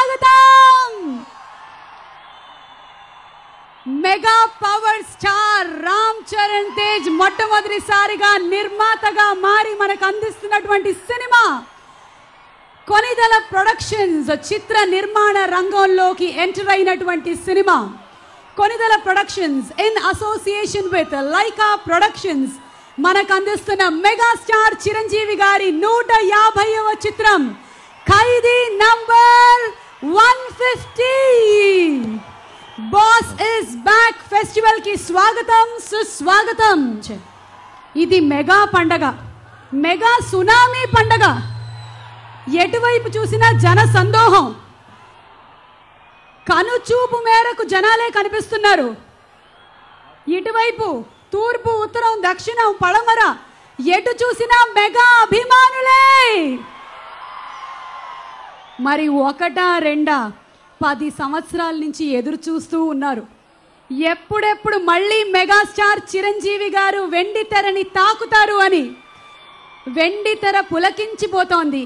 స్వాగతం. Mega power star Ram Charan Tej మొట్టమొదటిసారిగా నిర్మాతగా మారి మనకు అందిస్తున్నటువంటి సినిమా కొనిదెల ప్రొడక్షన్స్ చిత్ర నిర్మాణ రంగంలోకి ఎంటర్ అయినటువంటి సినిమా. Konidela productions in association with Lyca productions మనకు అందిస్తున్న మెగాస్టార్ చిరంజీవి గారి 150వ చిత్రం Khaidi number 150. Boss is back festival కి స్వాగతం సుస్వాగతం. ఇది మెగా పండగ, మెగా సునామీ పండగ. ఎటువైపు చూసినా జన సందోహం. కనుచూపు మేరకు జనాలే కనిపిస్తున్నారు. ఇటువైపు తూర్పు, ఉత్తరం, దక్షిణం, పడమర ఎటు చూసినా మెగా అభిమానులే. మరి ఒకటా రెండా 10 సంవత్సరాల నుంచి ఎదురు చూస్తూ ఉన్నారు. ఎప్పుడెప్పుడు మళ్ళీ మెగాస్టార్ చిరంజీవి గారు వెండి తెరని తాకుతారు అని. వెండి తెర పులకించిపోతోంది.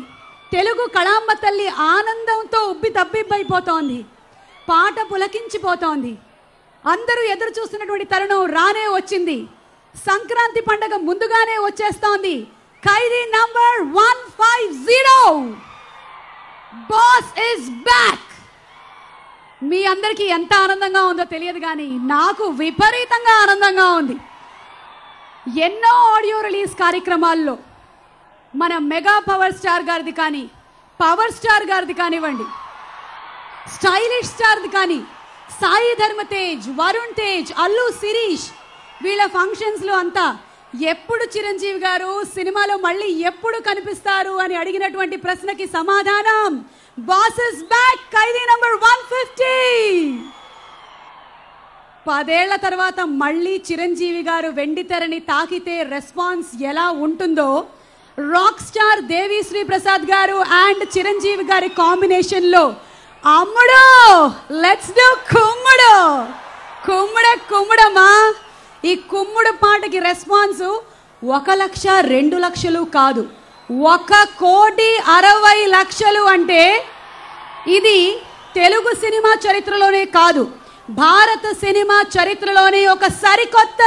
తెలుగు కళాంబ తల్లి ఆనందంతో ఉబ్బి తబ్బిబ్బైపోతోంది. పాట పులకించిపోతోంది. అందరూ ఎదురు చూస్తున్నటువంటి తరుణం రానే వచ్చింది. సంక్రాంతి పండగ ముందుగానే వచ్చేస్తోంది. Khaidi number 150. Boss is back. మీ అందరికీ ఎంత ఆనందంగా ఉందో తెలియదు కానీ నాకు విపరీతంగా ఆనందంగా ఉంది. ఎన్నో ఆడియో రిలీజ్ కార్యక్రమాల్లో మన మెగా పవర్ స్టార్ గారిది కానీ, పవర్ స్టార్ గారిది కానివ్వండి, స్టైలిష్ స్టార్ది కానీ, సాయి ధర్మ తేజ్, వరుణ్ తేజ్, అల్లు శిరీష్ వీళ్ళ ఫంక్షన్స్లో అంతా ఎప్పుడు చిరంజీవి గారు సినిమాలో మళ్ళీ ఎప్పుడు కనిపిస్తారు అని అడిగినటువంటి ప్రశ్నకి సమాధానం boss is back Khaidi number 150. 10 ఏళ్ల తర్వాత మళ్ళీ చిరంజీవి గారు వెండి తెరని తాకితే రెస్పాన్స్ ఎలా ఉంటుందో రాక్ స్టార్ దేవిశ్రీ ప్రసాద్ గారు అండ్ చిరంజీవి గారి కాంబినేషన్ లో అమ్ముడు లెట్స్ డూ కుమ్ముడు కుమ్ముడమ్మా. ఈ కుమ్ముడు పాటకి రెస్పాన్స్ 1 లక్ష 2 లక్షలు కాదు, 1,60,00,000 అంటే ఇది తెలుగు సినిమా చరిత్రలోనే కాదు, భారత సినిమా చరిత్రలోనే ఒక సరికొత్త